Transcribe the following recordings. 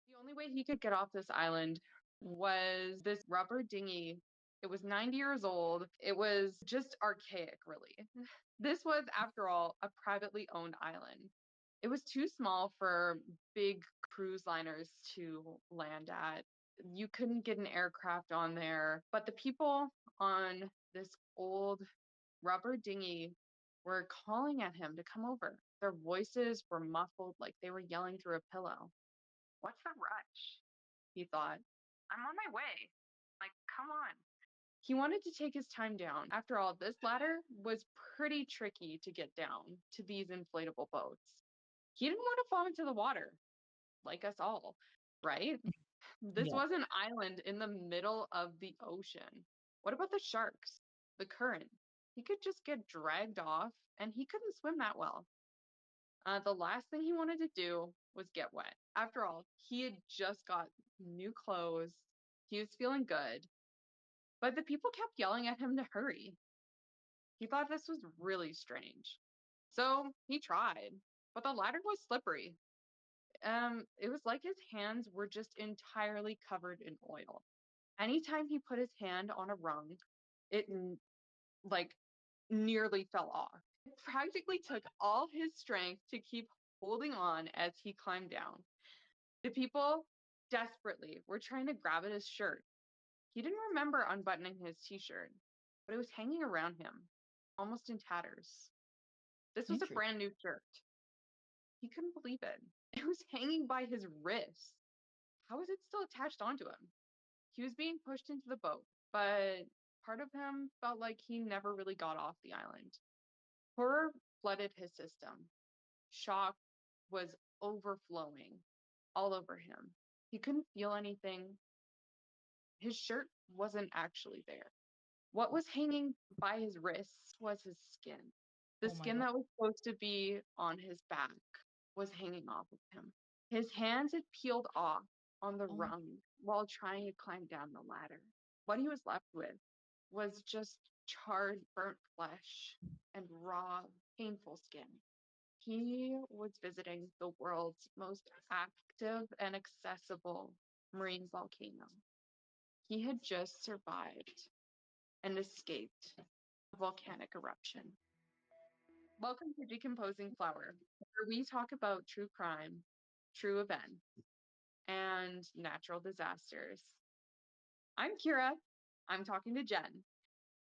The only way he could get off this island was this rubber dinghy. It was 90 years old. It was just archaic, really. This was, after all, a privately owned island. It was too small for big cruise liners to land at. You couldn't get an aircraft on there. But the people on this old rubber dinghy were calling at him to come over. Their voices were muffled like they were yelling through a pillow. What's the rush? He thought. I'm on my way. Like, come on. He wanted to take his time down. After all, this ladder was pretty tricky to get down to these inflatable boats. He didn't want to fall into the water, like us all, right? This Yeah. was an island in the middle of the ocean. What about the sharks? The current? He could just get dragged off, and he couldn't swim that well. The last thing he wanted to do was get wet. After all, he had just got new clothes. He was feeling good, but the people kept yelling at him to hurry. He thought this was really strange. So he tried, but the ladder was slippery. It was like his hands were just entirely covered in oil. Anytime he put his hand on a rung, it like nearly fell off. It practically took all his strength to keep holding on as he climbed down. The people desperately were trying to grab at his shirt. He didn't remember unbuttoning his t-shirt, but it was hanging around him, almost in tatters. This was a Interesting. brand new shirt. He couldn't believe it. It was hanging by his wrist. How was it still attached onto him? He was being pushed into the boat, but part of him felt like he never really got off the island. Horror flooded his system. Shock was overflowing all over him. He couldn't feel anything. His shirt wasn't actually there. What was hanging by his wrists was his skin. The Oh my skin God. that was supposed to be on his back was hanging off of him. His hands had peeled off on the Oh my. rung while trying to climb down the ladder. What he was left with was just charred, burnt flesh and raw, painful skin. He was visiting the world's most active and accessible marine volcano. He had just survived and escaped a volcanic eruption. Welcome to Decomposing Flower, where we talk about true crime, true events, and natural disasters. I'm Kyra. I'm talking to Jen.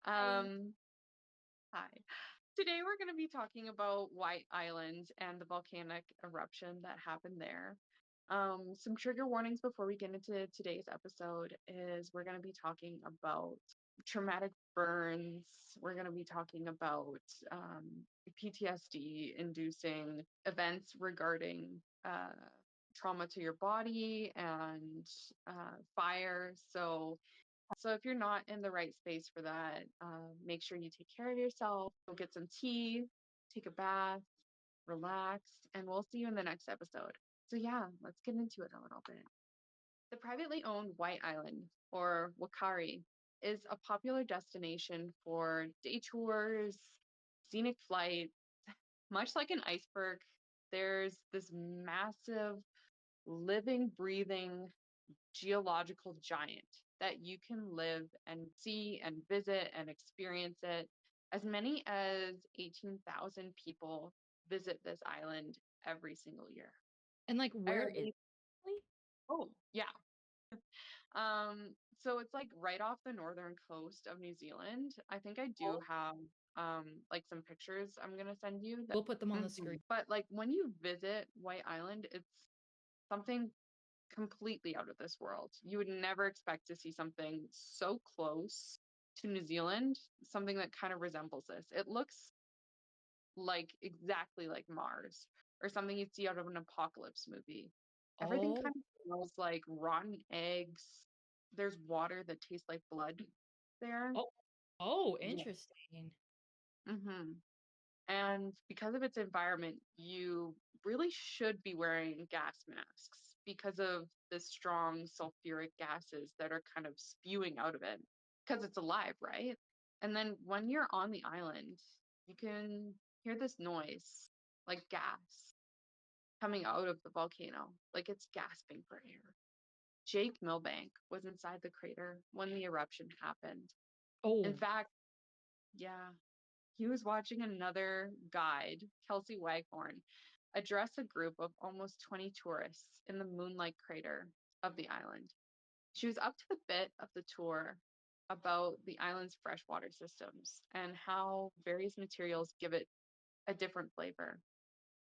Hi. Um, Hi. Today we're going to be talking about White Island and the volcanic eruption that happened there. Some trigger warnings before we get into today's episode is we're going to be talking about traumatic burns. We're going to be talking about PTSD inducing events regarding trauma to your body and fire. So if you're not in the right space for that, make sure you take care of yourself. Go get some tea, take a bath, relax, and we'll see you in the next episode. So yeah, let's get into it a little bit. The privately owned White Island, or Whakaari, is a popular destination for day tours, scenic flights. Much like an iceberg, there's this massive, living, breathing geological giant that you can live and see and visit and experience it. As many as 18,000 people visit this island every single year. And like, I where heard is they, it? Really? oh, yeah. So it's like right off the northern coast of New Zealand. I think I do Oh, have like some pictures I'm gonna send you that we'll put them on the Mhm. screen. But like when you visit White Island, it's something completely out of this world. You would never expect to see something so close to New Zealand, something that kind of resembles this. It looks like exactly like Mars or something you'd see out of an apocalypse movie. Everything Oh, kind of smells like rotten eggs. There's water that tastes like blood there. oh, oh, Yeah. interesting. hmm And because of its environment, you really should be wearing gas masks because of the strong sulfuric gases that are kind of spewing out of it because it's alive, right? And then when you're on the island, you can hear this noise, like gas coming out of the volcano, like it's gasping for air. Jake Milbank was inside the crater when the eruption happened. In Oh, fact, yeah, he was watching another guide, Kelsey Waghorn, address a group of almost 20 tourists in the Moonlight crater of the island. She was up to the bit of the tour about the island's freshwater systems and how various materials give it a different flavor.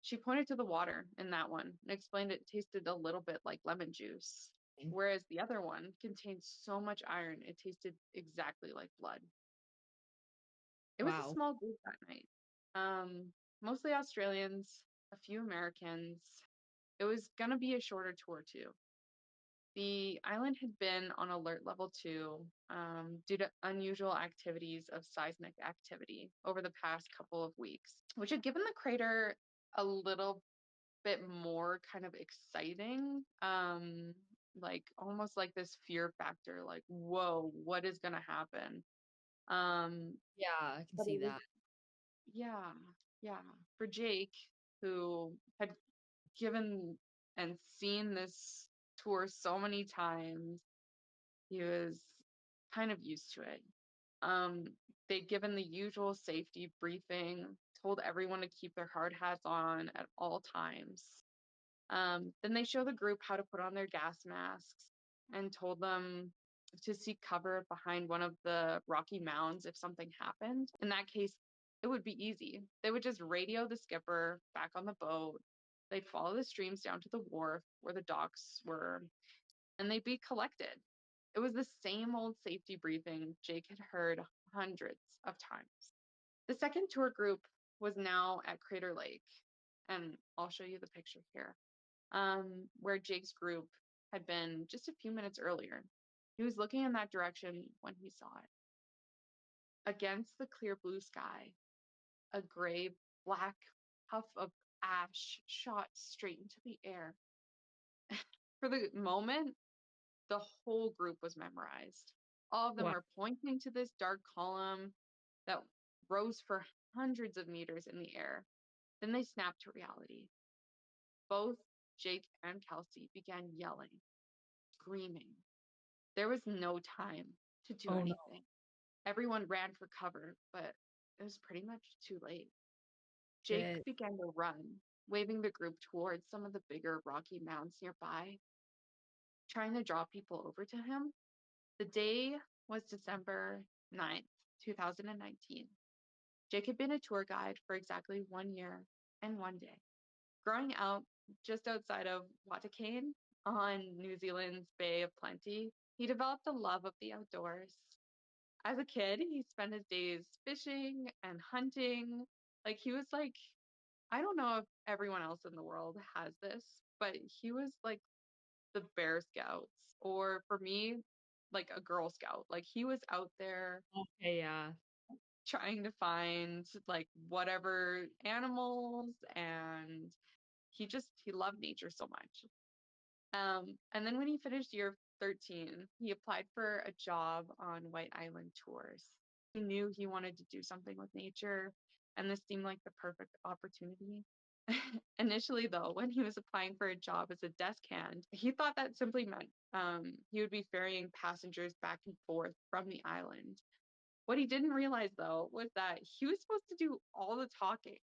She pointed to the water in that one and explained it tasted a little bit like lemon juice, whereas the other one contained so much iron it tasted exactly like blood. It was a wow. small group that night. Mostly Australians, a few Americans. It was gonna be a shorter tour too. The island had been on alert level 2 due to unusual activities of seismic activity over the past couple of weeks, which had given the crater a little bit more kind of exciting, like almost like this fear factor, like, whoa, what is going to happen? Um, Yeah, I can but see it was, that. yeah, yeah. For Jake, who had given and seen this tour so many times, he was kind of used to it. Um, they'd given the usual safety briefing, told everyone to keep their hard hats on at all times. Then they show the group how to put on their gas masks and told them to seek cover behind one of the rocky mounds if something happened. In that case, it would be easy. They would just radio the skipper back on the boat. They'd follow the streams down to the wharf where the docks were, and they'd be collected. It was the same old safety briefing Jake had heard hundreds of times. The second tour group was now at Crater Lake, and I'll show you the picture here, where Jake's group had been just a few minutes earlier. He was looking in that direction when he saw it. Against the clear blue sky, a gray black puff of ash shot straight into the air. For the moment, the whole group was memorized. All of them Wow. were pointing to this dark column that rose for hundreds of meters in the air. Then they snapped to reality. Both Jake and Kelsey began yelling, screaming. There was no time to do Oh no. anything. Everyone ran for cover, but it was pretty much too late. Jake Shit. began to run, waving the group towards some of the bigger rocky mounds nearby, trying to draw people over to him. The day was December 9th, 2019. Jake had been a tour guide for exactly 1 year and 1 day. Growing up just outside of Whakaari on New Zealand's Bay of Plenty, he developed a love of the outdoors. As a kid, he spent his days fishing and hunting. Like he was like, I don't know if everyone else in the world has this, but he was like the Bear Scouts, or for me, like a Girl Scout. Like he was out there Okay, yeah. trying to find like whatever animals, and he loved nature so much. And then when he finished year 13, he applied for a job on White Island tours. He knew he wanted to do something with nature, and this seemed like the perfect opportunity. Initially, though, when he was applying for a job as a desk hand, he thought that simply meant he would be ferrying passengers back and forth from the island. What he didn't realize, though, was that he was supposed to do all the talking.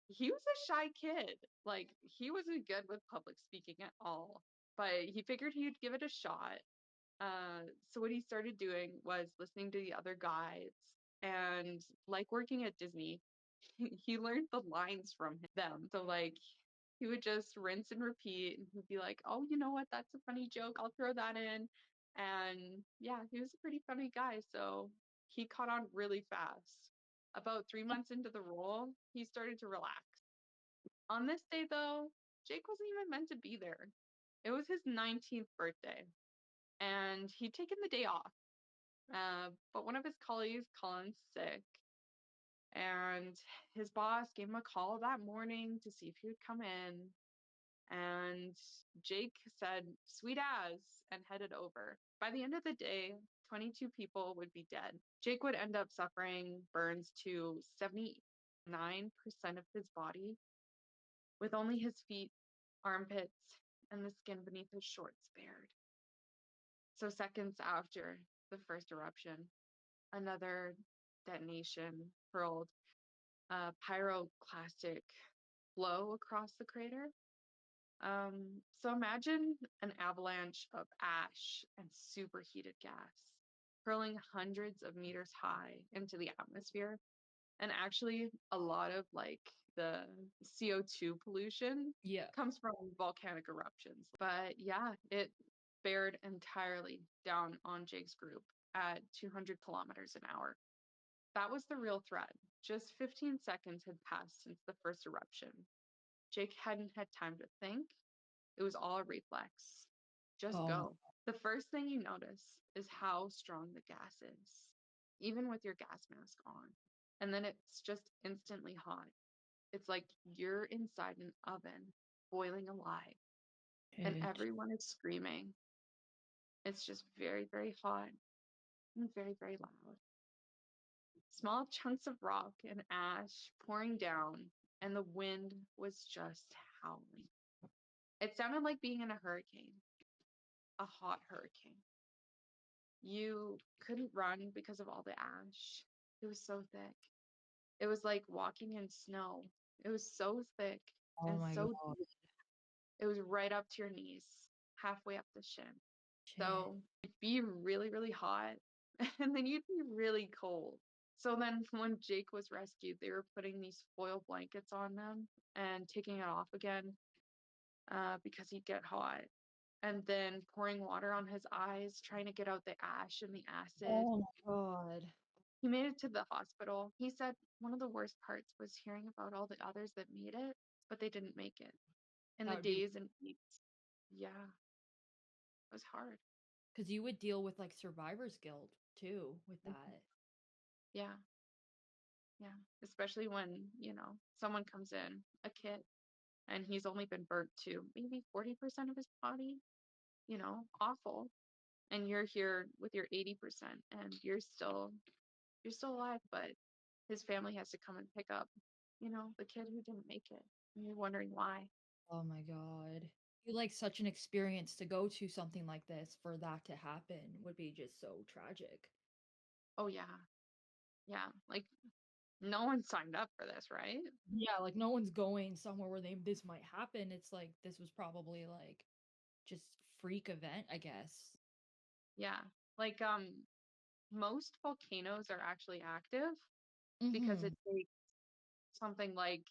He was a shy kid. Like, he wasn't good with public speaking at all, but he figured he'd give it a shot. So what he started doing was listening to the other guides, and like working at Disney, he learned the lines from them. So like he would just rinse and repeat, and he'd be like, "Oh, you know what? That's a funny joke. I'll throw that in." And yeah, he was a pretty funny guy, so he caught on really fast. About 3 months into the role, he started to relax. On this day, though, Jake wasn't even meant to be there. It was his 19th birthday, and he'd taken the day off. But one of his colleagues called in sick, and his boss gave him a call that morning to see if he would come in. And Jake said, sweet as, and headed over. By the end of the day, 22 people would be dead. Jake would end up suffering burns to 79% of his body, with only his feet, armpits, and the skin beneath his shorts bared. So, seconds after the first eruption, another detonation hurled a pyroclastic flow across the crater. So imagine an avalanche of ash and superheated gas hurling hundreds of meters high into the atmosphere. And actually, a lot of like the CO2 pollution Yeah. comes from volcanic eruptions. But yeah, it bared entirely down on Jake's group at 200 kilometers an hour. That was the real threat. Just 15 seconds had passed since the first eruption. Jake hadn't had time to think. It was all a reflex. Just Oh my. go. The first thing you notice is how strong the gas is, even with your gas mask on. And then it's just instantly hot. It's like you're inside an oven, boiling alive, and It. everyone is screaming. It's just very, very hot and very, very loud. Small chunks of rock and ash pouring down, and the wind was just howling. It sounded like being in a hurricane, a hot hurricane. You couldn't run because of all the ash. It was so thick. It was like walking in snow. It was so thick Oh and my so god. deep. It was right up to your knees, halfway up the shin. Shit. So it'd be really, really hot, and then you'd be really cold. So then when Jake was rescued, they were putting these foil blankets on them and taking it off again because he'd get hot. And then pouring water on his eyes, trying to get out the ash and the acid. Oh my god. He made it to the hospital. He said one of the worst parts was hearing about all the others that made it, but they didn't make it. In That the would be days and weeks, yeah, it was hard. because you would deal with like survivor's guilt too with Mhm. that. Yeah, yeah. Especially when, someone comes in, a kid, and he's only been burnt to maybe 40% of his body, awful. And you're here with your 80% and you're still alive, but his family has to come and pick up, the kid who didn't make it. And you're wondering why. Oh my god. You like such an experience to go to something like this for that to happen would be just so tragic. Oh yeah. Yeah. Like no one signed up for this, right? Yeah, like no one's going somewhere where they this might happen. It's like this was probably like just freak event, I guess. Yeah. Like most volcanoes are actually active because it Mhm. takes something like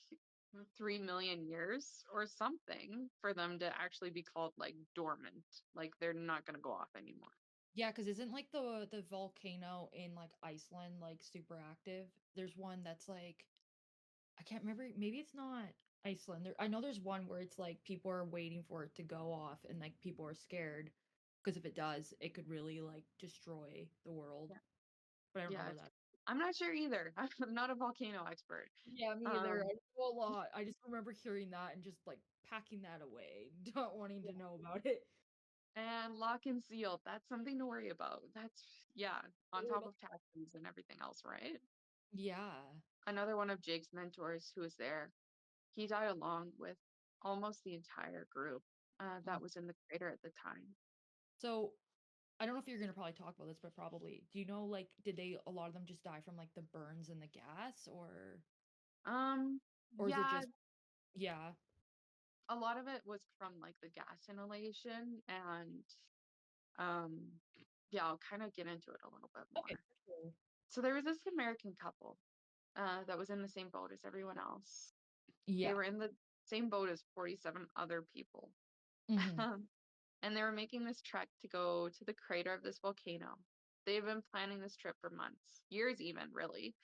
3 million years or something for them to actually be called like dormant. Like they're not going to go off anymore. Yeah, because isn't like the volcano in like Iceland like super active? There's one that's like I can't remember. Maybe it's not Iceland. I know there's one where it's like people are waiting for it to go off, and like people are scared because if it does, it could really like destroy the world. Yeah. But I don't Yeah. remember that. I'm not sure either. I'm not a volcano expert. Yeah, me either. I Um, know a lot. I just remember hearing that and just like packing that away, not wanting to know about it. and lock and seal, that's something to worry about. That's, yeah, on Worry top about- of taxes and everything else, right? Yeah. Another one of Jake's mentors who was there, he died along with almost the entire group Mm. that was in the crater at the time. So I don't know if you're gonna probably talk about this, but probably. Do you know like did they a lot of them just die from like the burns and the gas Um, or is it yeah, just yeah. a lot of it was from like the gas inhalation and um, yeah, I'll kind of get into it a little bit Okay, more. for sure. So there was this American couple that was in the same boat as everyone else. They Yeah. were in the same boat as 47 other people. Mhm. And they were making this trek to go to the crater of this volcano. They've been planning this trip for months, years even, really,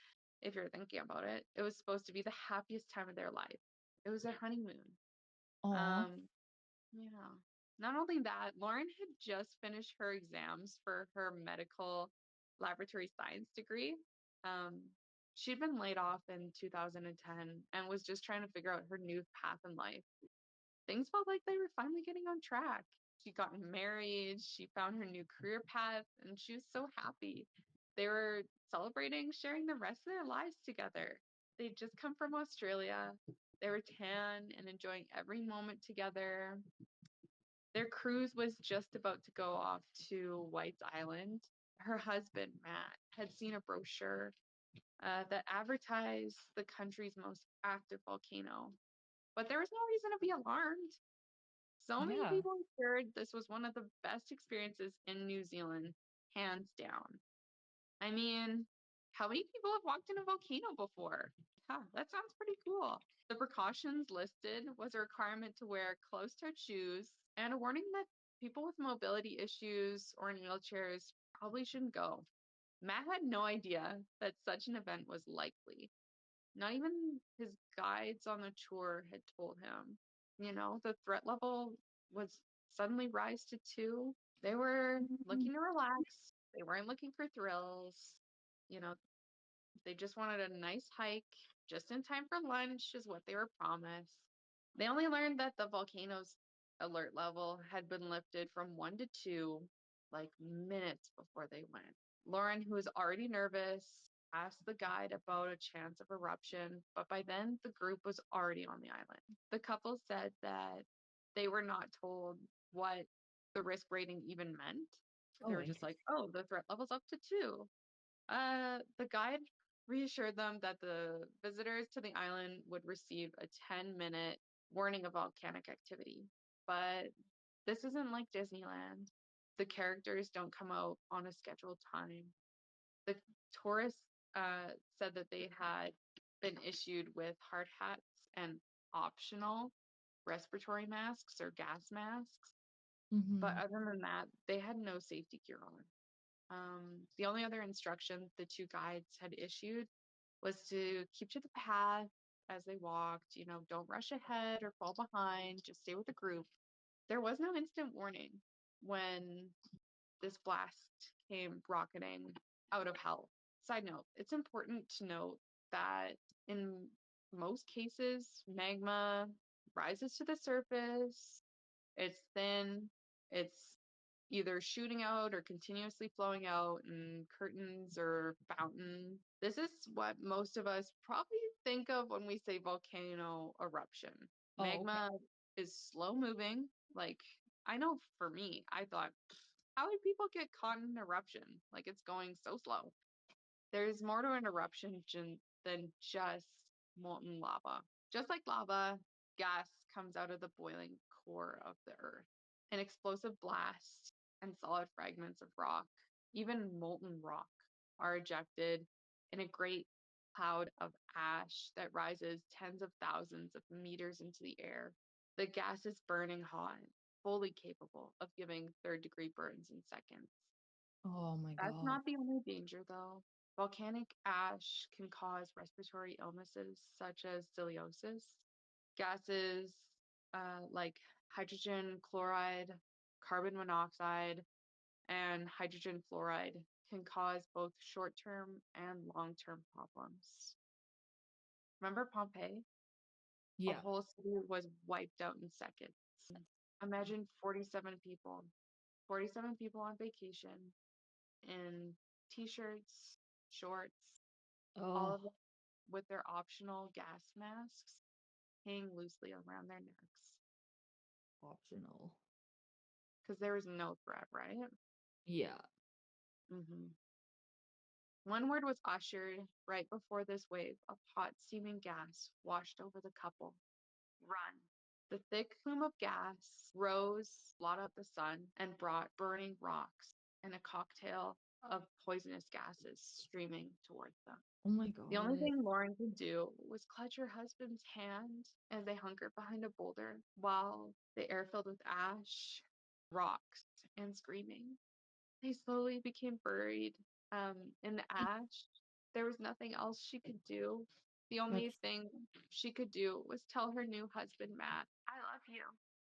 if you're thinking about it. It was supposed to be the happiest time of their life. It was their honeymoon. Aw. Yeah. Not only that, Lauren had just finished her exams for her medical laboratory science degree. Um, she'd been laid off in 2010 and was just trying to figure out her new path in life. things felt like they were finally getting on track. She got married, she found her new career path, and she was so happy. They were celebrating sharing the rest of their lives together. They'd just come from Australia. They were tan and enjoying every moment together. Their cruise was just about to go off to White's Island. Her husband, Matt, had seen a brochure that advertised the country's most active volcano. But there was no reason to be alarmed. So many Yeah. people assured this was one of the best experiences in New Zealand, hands down. I mean, how many people have walked in a volcano before? Huh, that sounds pretty cool. The precautions listed was a requirement to wear closed-toed shoes and a warning that people with mobility issues or in wheelchairs probably shouldn't go. Matt had no idea that such an event was likely. Not even his guides on the tour had told him. The threat level was suddenly rise to 2. They were looking to relax. They weren't looking for thrills. You know, they just wanted a nice hike just in time for lunch, is what they were promised. They only learned that the volcano's alert level had been lifted from 1 to 2, like minutes before they went. Lauren, who was already nervous, asked the guide about a chance of eruption, but by then the group was already on the island. The couple said that they were not told what the risk rating even meant. They Oh, were just like, interesting. oh, the threat level's up to 2. The guide reassured them that the visitors to the island would receive a 10-minute warning of volcanic activity. But this isn't like Disneyland. The characters don't come out on a scheduled time. The tourists said that they had been issued with hard hats and optional respiratory masks or gas masks. But Mm-hmm. other than that, they had no safety gear on. The only other instruction the two guides had issued was to keep to the path as they walked. Don't rush ahead or fall behind, just stay with the group. There was no instant warning when this blast came rocketing out of hell. Side note, it's important to note that in most cases, magma rises to the surface, it's thin, it's either shooting out or continuously flowing out in curtains or fountain. This is what most of us probably think of when we say volcano eruption. Oh, okay. Magma is slow moving. Like, I know for me, I thought, how would people get caught in an eruption? Like, it's going so slow. There's more to an eruption than just molten lava. Just like lava, gas comes out of the boiling core of the earth. An explosive blast and solid fragments of rock, even molten rock, are ejected in a great cloud of ash that rises tens of thousands of meters into the air. The gas is burning hot, fully capable of giving third-degree burns in seconds. Oh my That's God. not the only danger, though. Volcanic ash can cause respiratory illnesses such as ciliosis. Gases like hydrogen chloride, carbon monoxide, and hydrogen fluoride can cause both short term and long term problems. Remember Pompeii? A Yeah. whole city was wiped out in seconds. Imagine 47 people on vacation in t shirts, shorts, all Oh, of it with their optional gas masks hanging loosely around their necks optional. because there was no threat, right? Yeah. Hmm. One word was ushered right before this wave of hot, steaming gas washed over the couple. Run. The thick plume of gas rose, blotted out the sun, and brought burning rocks and a cocktail of poisonous gases streaming towards them. Oh my The only God. thing Lauren could do was clutch her husband's hand as they hunkered behind a boulder while the air filled with ash, rocks, and screaming. They slowly became buried in the ash. There was nothing else she could do. The only That's thing she could do was tell her new husband, Matt, I love you.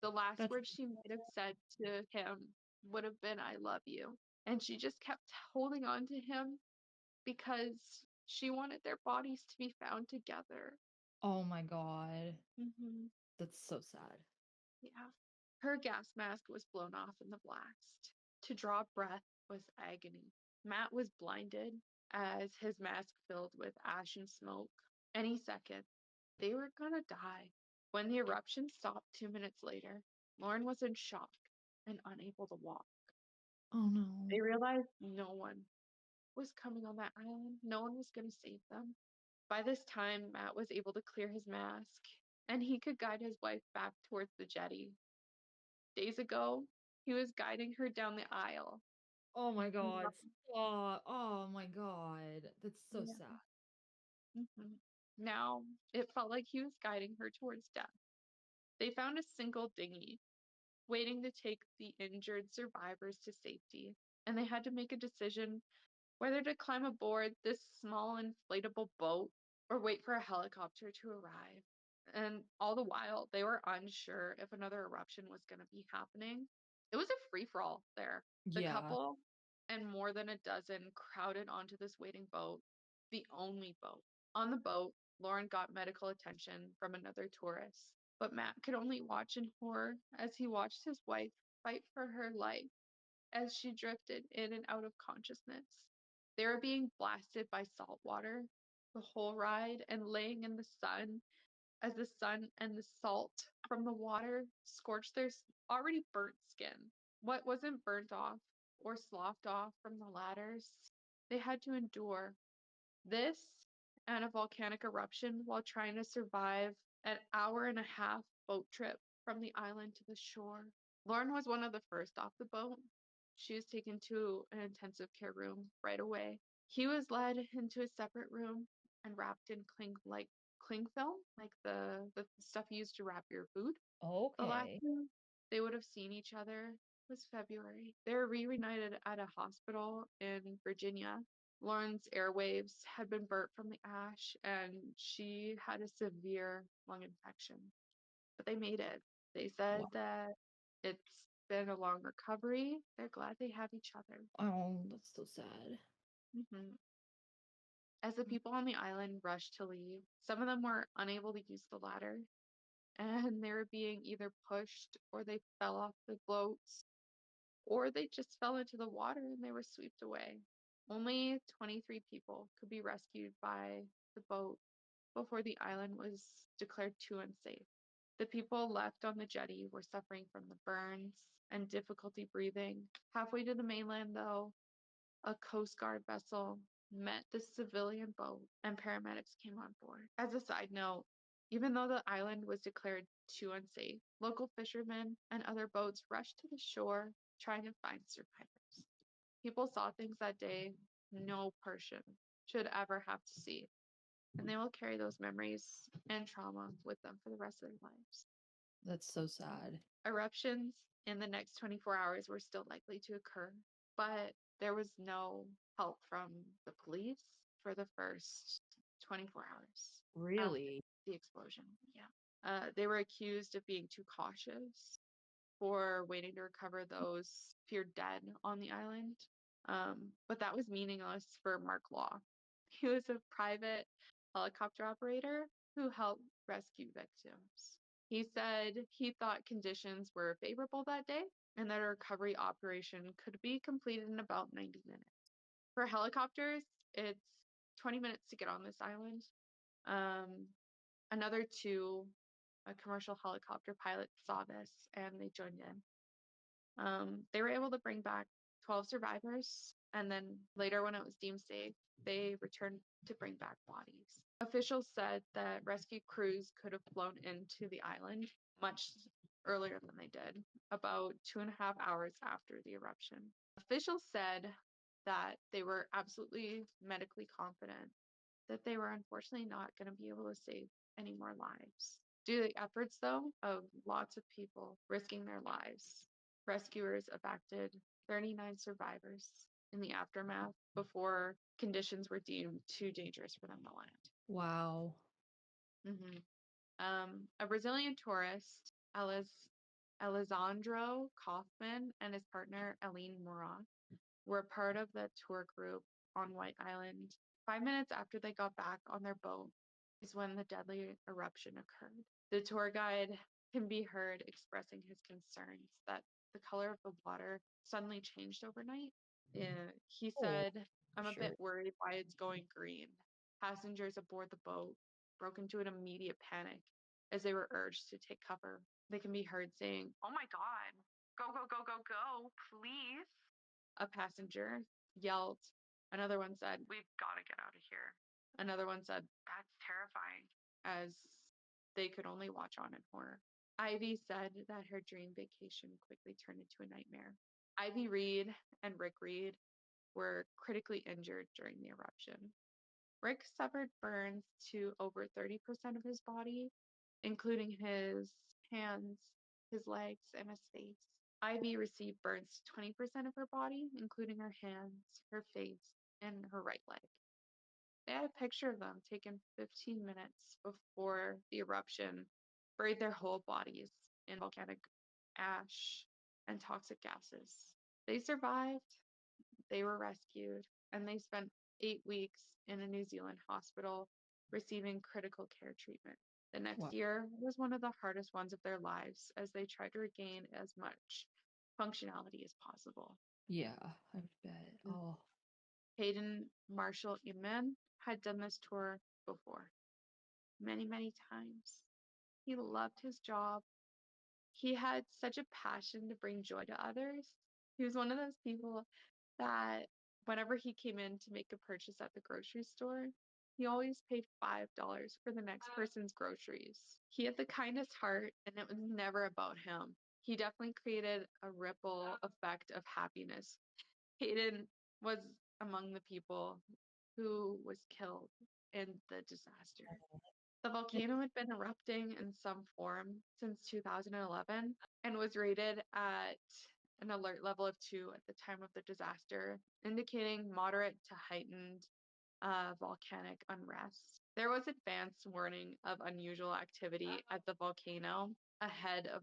The last that's word she might have said to him would have been, I love you. And she just kept holding on to him because she wanted their bodies to be found together. oh my God. Hmm. That's so sad. Yeah. Her gas mask was blown off in the blast. To draw breath was agony. Matt was blinded as his mask filled with ash and smoke. Any second, they were gonna die. When the eruption stopped 2 minutes later, Lauren was in shock and unable to walk. Oh no. They realized no one was coming on that island. No one was going to save them. By this time, Matt was able to clear his mask and he could guide his wife back towards the jetty. Days ago, he was guiding her down the aisle. Oh my god. No. Oh my god. That's so Yeah. sad. Mhm. Now, it felt like he was guiding her towards death. They found a single dinghy waiting to take the injured survivors to safety, and they had to make a decision whether to climb aboard this small inflatable boat or wait for a helicopter to arrive. And all the while, they were unsure if another eruption was going to be happening. It was a free for all there. The Yeah. couple and more than a dozen crowded onto this waiting boat, the only boat. On the boat, Lauren got medical attention from another tourist, but Matt could only watch in horror as he watched his wife fight for her life as she drifted in and out of consciousness. They were being blasted by salt water the whole ride and laying in the sun as the sun and the salt from the water scorched their already burnt skin. What wasn't burnt off or sloughed off from the ladders, they had to endure this and a volcanic eruption while trying to survive an hour and a half boat trip from the island to the shore. Lauren was one of the first off the boat. She was taken to an intensive care room right away. He was led into a separate room and wrapped in cling film, like the stuff you use to wrap your food. The last Okay. time they would have seen each other was February. They were reunited at a hospital in Virginia. Lauren's airwaves had been burnt from the ash, and she had a severe lung infection. But they made it. They said Wow. that it's been a long recovery. They're glad they have each other. Oh, that's so sad. Hmm. As the people on the island rushed to leave, some of them were unable to use the ladder, and they were being either pushed or they fell off the boats or they just fell into the water and they were swept away. Only 23 people could be rescued by the boat before the island was declared too unsafe. The people left on the jetty were suffering from the burns and difficulty breathing. Halfway to the mainland, though, a Coast Guard vessel met the civilian boat and paramedics came on board. As a side note, even though the island was declared too unsafe, local fishermen and other boats rushed to the shore trying to find survivors. People saw things that day no person should ever have to see, and they will carry those memories and trauma with them for the rest of their lives. That's so sad. Eruptions in the next 24 hours were still likely to occur, but there was no help from the police for the first 24 hours after Really? the explosion. Yeah. They were accused of being too cautious for waiting to recover those feared dead on the island. But that was meaningless for Mark Law. He was a private helicopter operator who helped rescue victims. He said he thought conditions were favorable that day and that a recovery operation could be completed in about 90 minutes. For helicopters, it's 20 minutes to get on this island. Um, Another two commercial helicopter pilots saw this and they joined in. They were able to bring back 12 survivors, and then later, when it was deemed safe, they returned to bring back bodies. Officials said that rescue crews could have flown into the island much earlier than they did, about 2.5 hours after the eruption. Officials said that they were absolutely medically confident that they were unfortunately not going to be able to save any more lives. Due to the efforts, though, of lots of people risking their lives, rescuers evacuated 39 survivors in the aftermath before conditions were deemed too dangerous for them to land. Wow. A Brazilian tourist, Alessandro Kaufman, and his partner, Aline Morat, were part of the tour group on White Island. 5 minutes after they got back on their boat is when the deadly eruption occurred. The tour guide can be heard expressing his concerns that the color of the water suddenly changed overnight. He Oh, said, I'm a bit sure. worried why it's going green. Passengers aboard the boat broke into an immediate panic as they were urged to take cover. They can be heard saying, oh my God, go, go, go, go, go, please. A passenger yelled. Another one said, we've got to get out of here. Another one said, that's terrifying, as they could only watch on in horror. Ivy said that her dream vacation quickly turned into a nightmare. Ivy Reed and Rick Reed were critically injured during the eruption. Rick suffered burns to over 30% of his body, including his hands, his legs, and his face. Ivy received burns to 20% of her body, including her hands, her face, and her right leg. They had a picture of them taken 15 minutes before the eruption buried their whole bodies in volcanic ash and toxic gases. They survived, they were rescued, and they spent 8 weeks in a New Zealand hospital receiving critical care treatment. The Wow. next year was one of the hardest ones of their lives as they tried to regain as much functionality as possible. Yeah, I bet. Oh, Hayden Marshall Eman had done this tour before, many, many times. He loved his job. He had such a passion to bring joy to others. He was one of those people that whenever he came in to make a purchase at the grocery store, he always paid $5 for the next person's groceries. He had the kindest heart, and it was never about him. He definitely created a ripple effect of happiness. Hayden was among the people who was killed in the disaster. The it- volcano had been erupting in some form since 2011 and was rated at an alert level of 2 at the time of the disaster, indicating moderate to heightened volcanic unrest. There was advanced warning of unusual activity at the volcano ahead of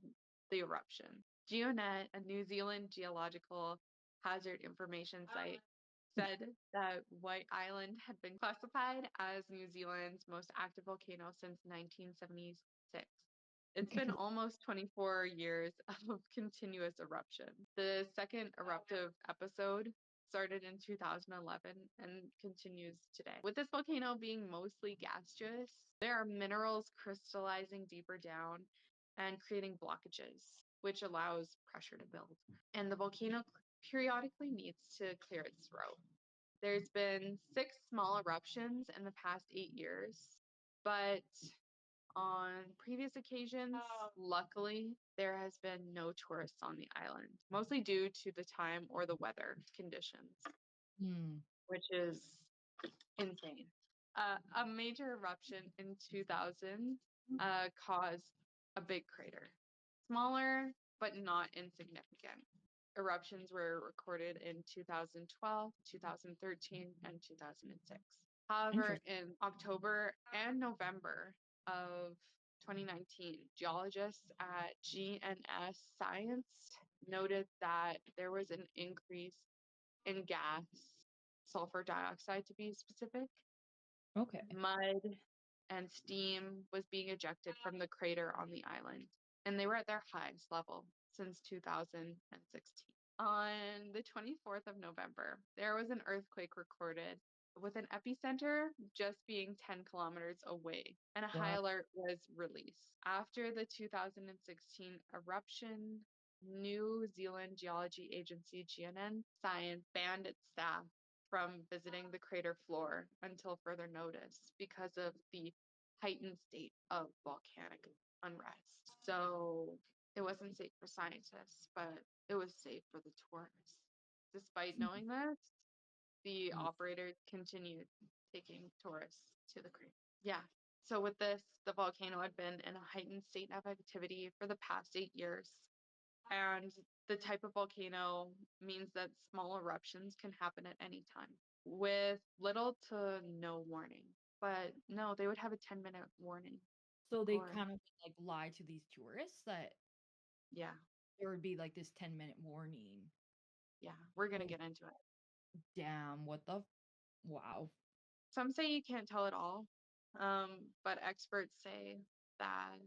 the eruption. GeoNet, a New Zealand geological hazard information site, said that White Island had been classified as New Zealand's most active volcano since 1976. It's been almost 24 years of continuous eruption. The second eruptive episode started in 2011 and continues today. With this volcano being mostly gaseous, there are minerals crystallizing deeper down and creating blockages, which allows pressure to build. And the volcano periodically needs to clear its throat. There's been 6 small eruptions in the past 8 years, but on previous occasions, luckily, there has been no tourists on the island, mostly due to the time or the weather conditions, Hmm. which is insane. A major eruption in 2000 caused a big crater, smaller but not insignificant. Eruptions were recorded in 2012, 2013, and 2006. However, Interesting. in October and November of 2019, geologists at GNS Science noted that there was an increase in gas, sulfur dioxide to be specific, Okay. mud, and steam was being ejected from the crater on the island, and they were at their highest level since 2016. On the 24th of November, there was an earthquake recorded with an epicenter just being 10 kilometers away, and a high Wow. alert was released. After the 2016 eruption, New Zealand Geology Agency GNN Science banned its staff from visiting the crater floor until further notice because of the heightened state of volcanic unrest. So it wasn't safe for scientists, but it was safe for the tourists. Despite knowing this, the Ye- operators continued taking tourists to the crater. Yeah. So with this, the volcano had been in a heightened state of activity for the past 8 years. And the type of volcano means that small eruptions can happen at any time with little to no warning. But no, they would have a 10-minute warning So they before. kind of like lie to these tourists that Yeah. there would be like this 10-minute warning. Yeah. We're going to Oh, get into it. damn. What the? Wow. Some say you can't tell it all, but experts say that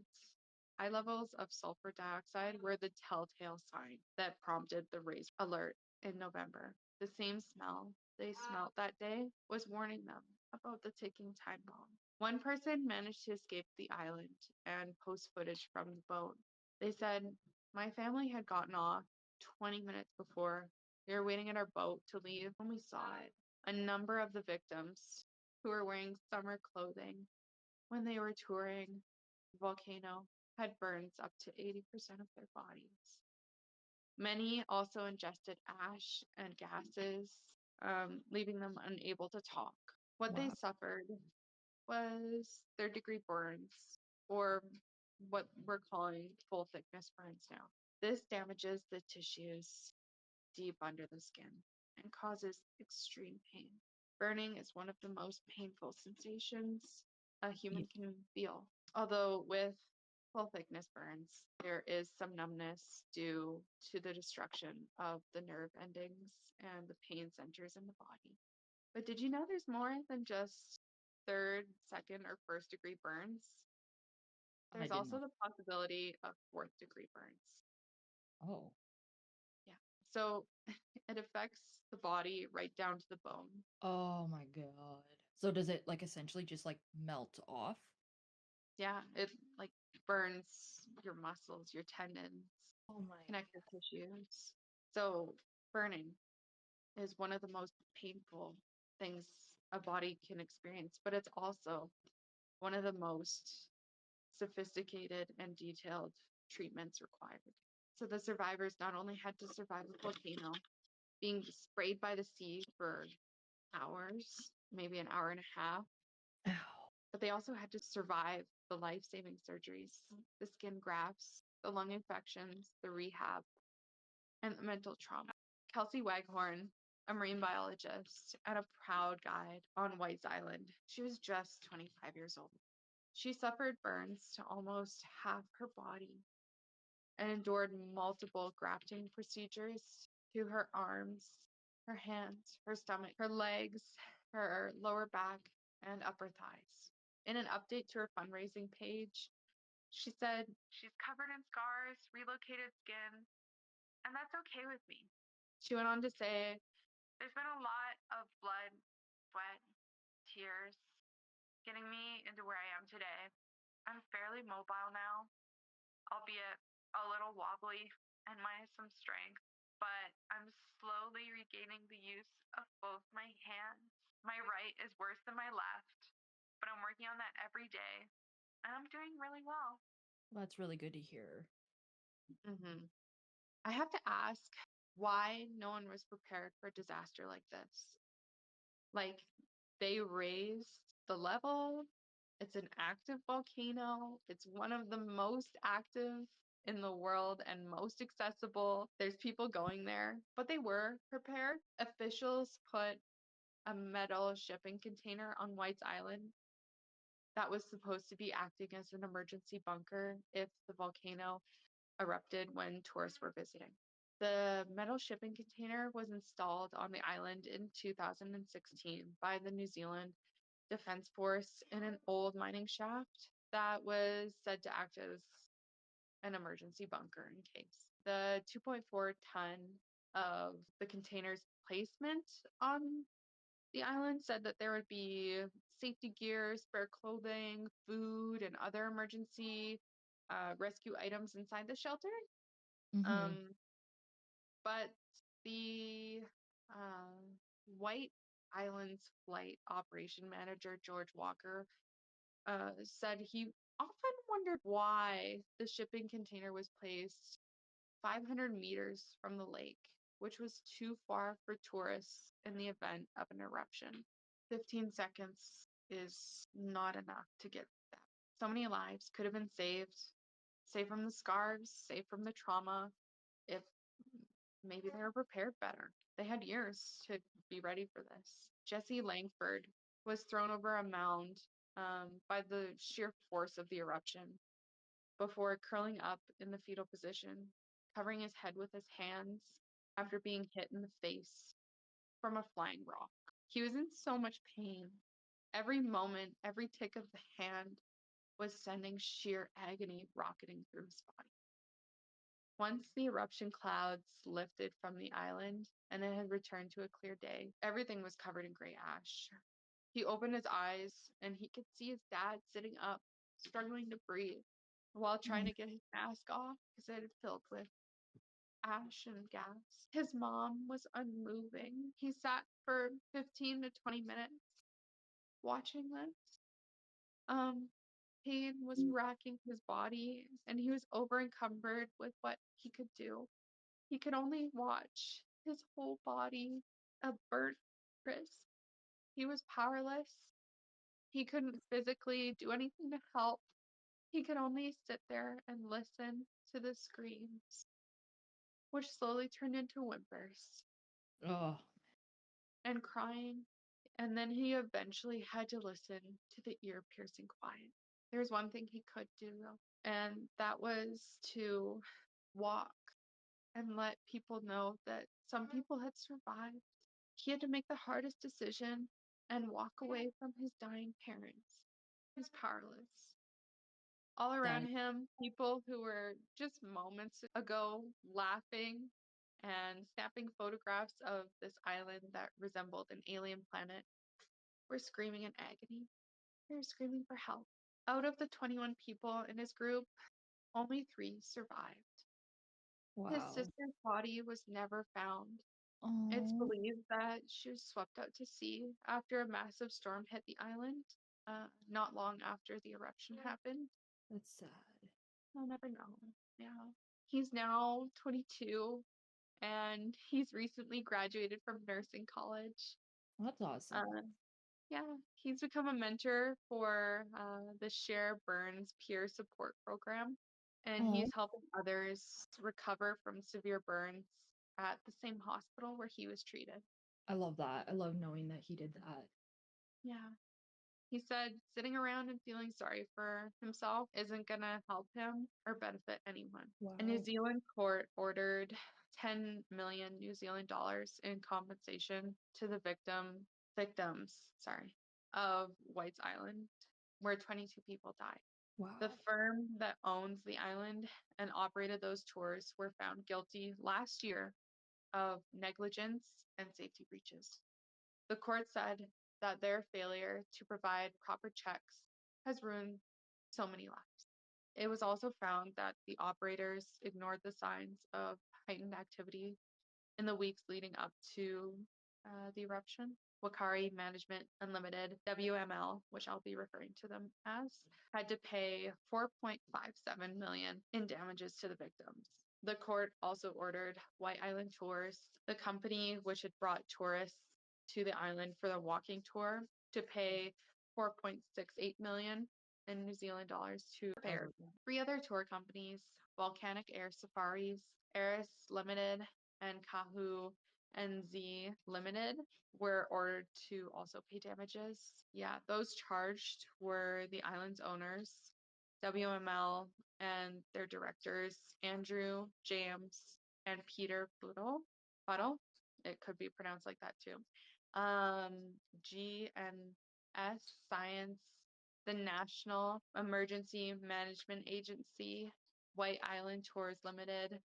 High levels of sulfur dioxide were the telltale sign that prompted the raised alert in November. The same smell they smelt that day was warning them about the ticking time bomb. One person managed to escape the island and post footage from the boat. They said, "My family had gotten off 20 minutes before. We were waiting at our boat to leave when we saw it." A number of the victims who were wearing summer clothing when they were touring the volcano had burns up to 80% of their bodies. Many also ingested ash and gases, leaving them unable to talk. What they Wow. suffered was third-degree burns, or what we're calling full thickness burns now. This damages the tissues deep under the skin and causes extreme pain. Burning is one of the most painful sensations a Yeah, human can feel. Although with full thickness burns, there is some numbness due to the destruction of the nerve endings and the pain centers in the body. But did you know there's more than just third, second, or first degree burns? I There's did also not. the possibility of fourth degree burns. Oh. Yeah. So it affects the body right down to the bone. Oh my god. So does it like essentially just like melt off? Yeah, it like burns your muscles, your tendons, Oh my connective tissues. So burning is one of the most painful things a body can experience, but it's also one of the most sophisticated and detailed treatments required. So the survivors not only had to survive a volcano, being sprayed by the sea for hours, maybe an hour and a half, Ow. but they also had to survive the life-saving surgeries, the skin grafts, the lung infections, the rehab, and the mental trauma. Kelsey Waghorn, a marine biologist and a proud guide on White's Island, she was just 25 years old. She suffered burns to almost half her body and endured multiple grafting procedures to her arms, her hands, her stomach, her legs, her lower back, and upper thighs. In an update to her fundraising page, she said, "She's covered in scars, relocated skin, and that's okay with me." She went on to say, "There's been a lot of blood, sweat, tears getting me into where I am today. I'm fairly mobile now, albeit a little wobbly and minus some strength, but I'm slowly regaining the use of both my hands. My right is worse than my left, but I'm working on that every day, and I'm doing really well." Well, that's really good to hear. Hmm. I have to ask why no one was prepared for a disaster like this. Like, they raised the level. It's an active volcano. It's one of the most active in the world and most accessible. There's people going there, but they were prepared. Officials put a metal shipping container on White's Island that was supposed to be acting as an emergency bunker if the volcano erupted when tourists were visiting. The metal shipping container was installed on the island in 2016 by the New Zealand Defense Force in an old mining shaft that was said to act as an emergency bunker in case. The 2.4 ton of the container's placement on the island said that there would be safety gear, spare clothing, food, and other emergency rescue items inside the shelter. Mm-hmm. Um, but the uh, White Islands flight operation manager, George Walker, said he often wondered why the shipping container was placed 500 meters from the lake, which was too far for tourists in the event of an eruption. 15 seconds is not enough to get that. So many lives could have been saved from the scars, saved from the trauma, if maybe they were prepared better. They had years to be ready for this. Jesse Langford was thrown over a mound by the sheer force of the eruption before curling up in the fetal position, covering his head with his hands after being hit in the face from a flying rock. He was in so much pain. Every moment, every tick of the hand was sending sheer agony rocketing through his body. Once the eruption clouds lifted from the island and it had returned to a clear day, everything was covered in gray ash. He opened his eyes and he could see his dad sitting up, struggling to breathe while trying to get his mask off because it had filled with ash and gas. His mom was unmoving. He sat for 15 to 20 minutes watching this. Um, Pain was racking his body, and he was overencumbered with what he could do. He could only watch his whole body a burnt crisp. He was powerless. He couldn't physically do anything to help. He could only sit there and listen to the screams, which slowly turned into whimpers Oh, and crying. And then he eventually had to listen to the ear piercing quiet. There's one thing he could do, though, and that was to walk and let people know that some people had survived. He had to make the hardest decision and walk away from his dying parents. He was powerless. All that around him, people who were just moments ago laughing and snapping photographs of this island that resembled an alien planet were screaming in agony. They were screaming for help. Out of the 21 people in his group, only 3 survived. His wow. sister's body was never found. It's Oh, believed that she was swept out to sea after a massive storm hit the island, not long after the eruption happened. that's sad. I'll never know. Yeah. He's now 22 and he's recently graduated from nursing college. That's awesome. Uh, yeah, he's become a mentor for the Share Burns Peer Support Program, and Oh, he's helping others recover from severe burns at the same hospital where he was treated. I love that. I love knowing that he did that. Yeah. He said sitting around and feeling sorry for himself isn't going to help him or benefit anyone. A New Wow. Zealand court ordered 10 million New Zealand dollars in compensation to the victims, of White's Island, where 22 people died. The Wow. firm that owns the island and operated those tours were found guilty last year of negligence and safety breaches. The court said that their failure to provide proper checks has ruined so many lives. It was also found that the operators ignored the signs of heightened activity in the weeks leading up to the eruption. Whakaari Management Unlimited, WML, which I'll be referring to them as, had to pay 4.57 million in damages to the victims. The court also ordered White Island Tours, the company which had brought tourists to the island for the walking tour, to pay 4.68 million in New Zealand dollars to I repair. love that. 3 other tour companies, Volcanic Air Safaris, Eris Limited, and Kahu and Z Limited, were ordered to also pay damages. Yeah, those charged were the island's owners, WML, and their directors, Andrew, James, and Peter Buttle. It could be pronounced like that too. GNS Science, the National Emergency Management Agency, White Island Tours Limited,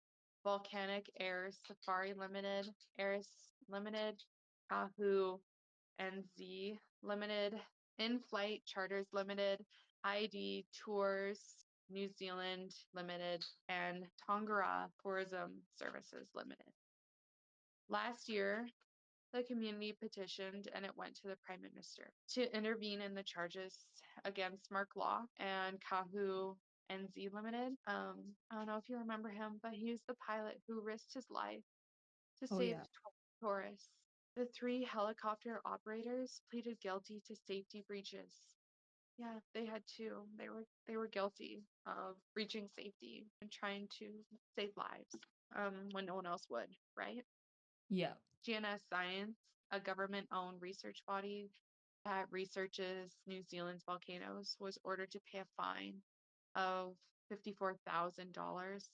Volcanic Air Safari Limited, Eris Limited, Kahu NZ Limited, In Flight Charters Limited, ID Tours New Zealand Limited, and Tongara Tourism Services Limited. Last year, the community petitioned and it went to the Prime Minister to intervene in the charges against Mark Law and Kahu NZ Limited. I don't know if you remember him, but he was the pilot who risked his life to Oh save yeah. tourists. The 3 helicopter operators pleaded guilty to safety breaches. Yeah, they had to. They were guilty of breaching safety and trying to save lives when no one else would, right? Yeah. GNS Science, a government-owned research body that researches New Zealand's volcanoes, was ordered to pay a fine of $54,000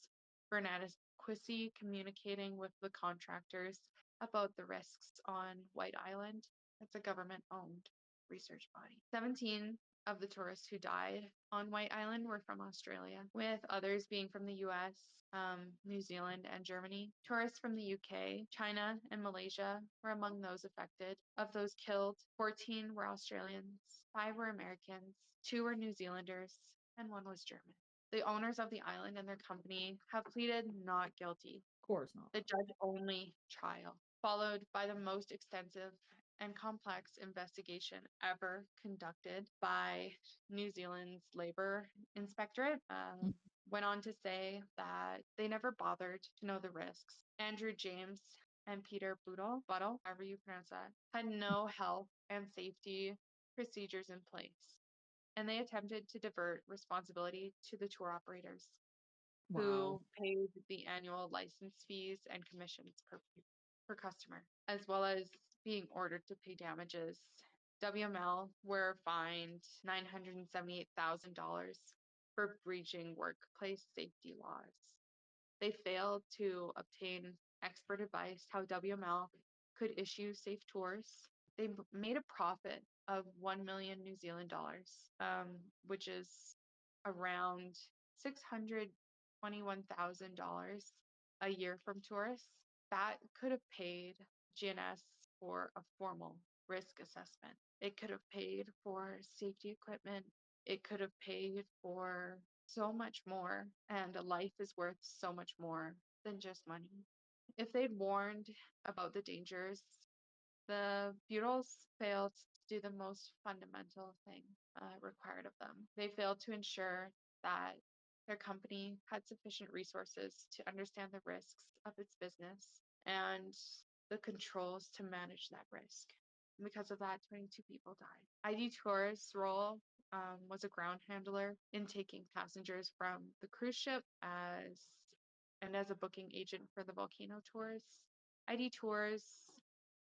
for inadequacy communicating with the contractors about the risks on White Island. It's a government-owned research body. 17 of the tourists who died on White Island were from Australia, with others being from the US, New Zealand, and Germany. Tourists from the UK, China, and Malaysia were among those affected. Of those killed, 14 were Australians, 5 were Americans, 2 were New Zealanders, and 1 was German. The owners of the island and their company have pleaded not guilty. Of course not. The judge-only trial, followed by the most extensive and complex investigation ever conducted by New Zealand's Labour Inspectorate, went on to say that they never bothered to know the risks. Andrew James and Peter Buttle, however you pronounce that, had no health and safety procedures in place, and they attempted to divert responsibility to the tour operators who Wow. paid the annual license fees and commissions per customer, as well as being ordered to pay damages. WML were fined $978,000 for breaching workplace safety laws. They failed to obtain expert advice how WML could issue safe tours. They made a profit of 1 million New Zealand dollars, which is around $621,000 a year from tourists. That could have paid GNS for a formal risk assessment. It could have paid for safety equipment. It could have paid for so much more, and a life is worth so much more than just money. If they'd warned about the dangers, the Beatles failed to do the most fundamental thing required of them. They failed to ensure that their company had sufficient resources to understand the risks of its business and the controls to manage that risk. And because of that, 22 people died. ID Tour's role was a ground handler in taking passengers from the cruise ship as a booking agent for the volcano tours. ID Tours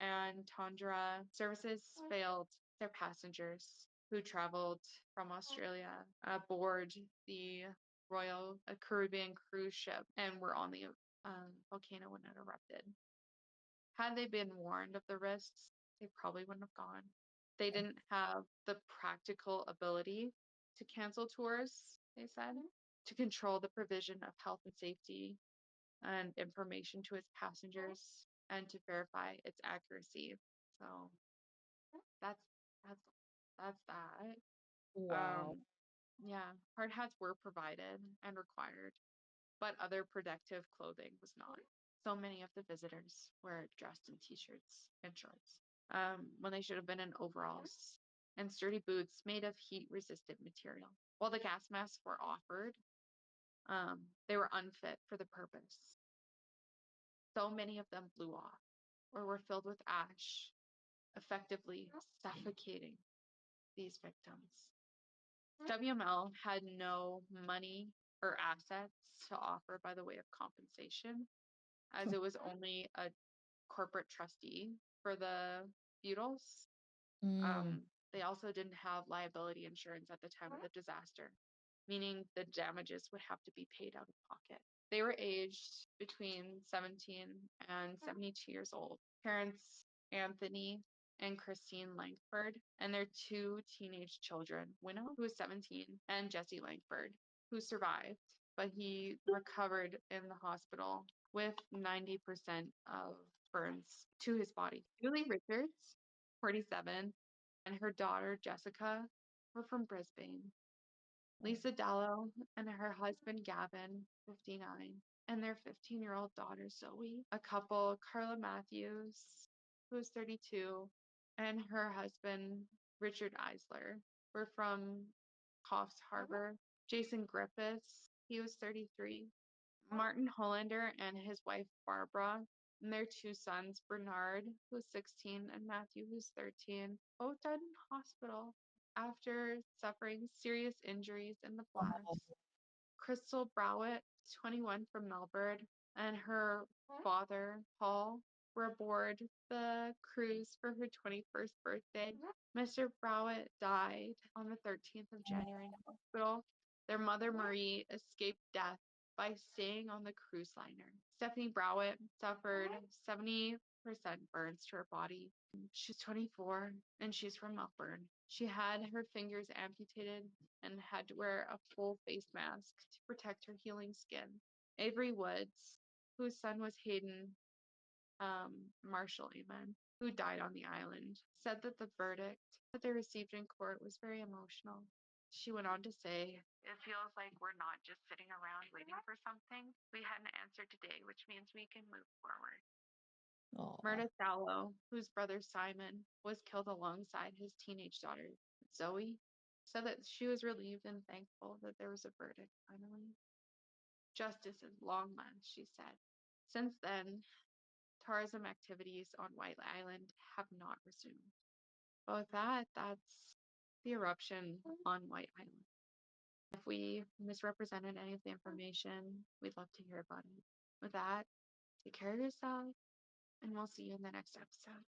and Tundra services failed their passengers who traveled from Australia aboard the Royal Caribbean cruise ship and were on the volcano when it erupted. Had they been warned of the risks, they probably wouldn't have gone. They didn't have the practical ability to cancel tours, they said, to control the provision of health and safety and information to its passengers and to verify its accuracy. So that's that's that's that. Wow. Um, yeah, hard hats were provided and required, but other protective clothing was not. So many of the visitors were dressed in t-shirts and shorts, when they should have been in overalls and sturdy boots made of heat-resistant material. While the gas masks were offered, they were unfit for the purpose. So many of them blew off or were filled with ash, effectively suffocating these victims. WML had no money or assets to offer by the way of compensation, as it was only a corporate trustee for the Beatles. Mm. They also didn't have liability insurance at the time of the disaster, meaning the damages would have to be paid out of pocket. They were aged between 17 and 72 years old. Parents Anthony and Christine Langford, and their 2 teenage children, Winnow, who was 17, and Jesse Langford, who survived, but he recovered in the hospital with 90% of burns to his body. Julie Richards, 47, and her daughter Jessica were from Brisbane. Lisa Dallow and her husband Gavin, 59, and their 15-year-old daughter Zoe. A couple, Carla Matthews, who was 32, and her husband Richard Eisler were from Coffs Harbour. Jason Griffiths, he was 33. Martin Hollander and his wife Barbara and their 2 sons, Bernard, who's 16, and Matthew, who's 13, both died in hospital after suffering serious injuries in the blast. Crystal Browett, 21, from Melbourne, and her father, Paul, were aboard the cruise for her 21st birthday. Mr. Browett died on the 13th of January in hospital. Their mother, Marie, escaped death by staying on the cruise liner. Stephanie Browett suffered 70 burns to her body. She's 24 and she's from Melbourne. She had her fingers amputated and had to wear a full face mask to protect her healing skin. Avery Woods, whose son was Hayden Marshall Amen, who died on the island, said that the verdict that they received in court was very emotional. She went on to say, "It feels like we're not just sitting around waiting for something. We had an answer today, which means we can move forward." Aw. Myrna Thallow, whose brother Simon was killed alongside his teenage daughter Zoe, said that she was relieved and thankful that there was a verdict finally. "Justice is long months," she said. Since then, tourism activities on White Island have not resumed. But with that, that's the eruption on White Island. If we misrepresented any of the information, we'd love to hear about it. With that, take care of yourself, and we'll see you in the next episode.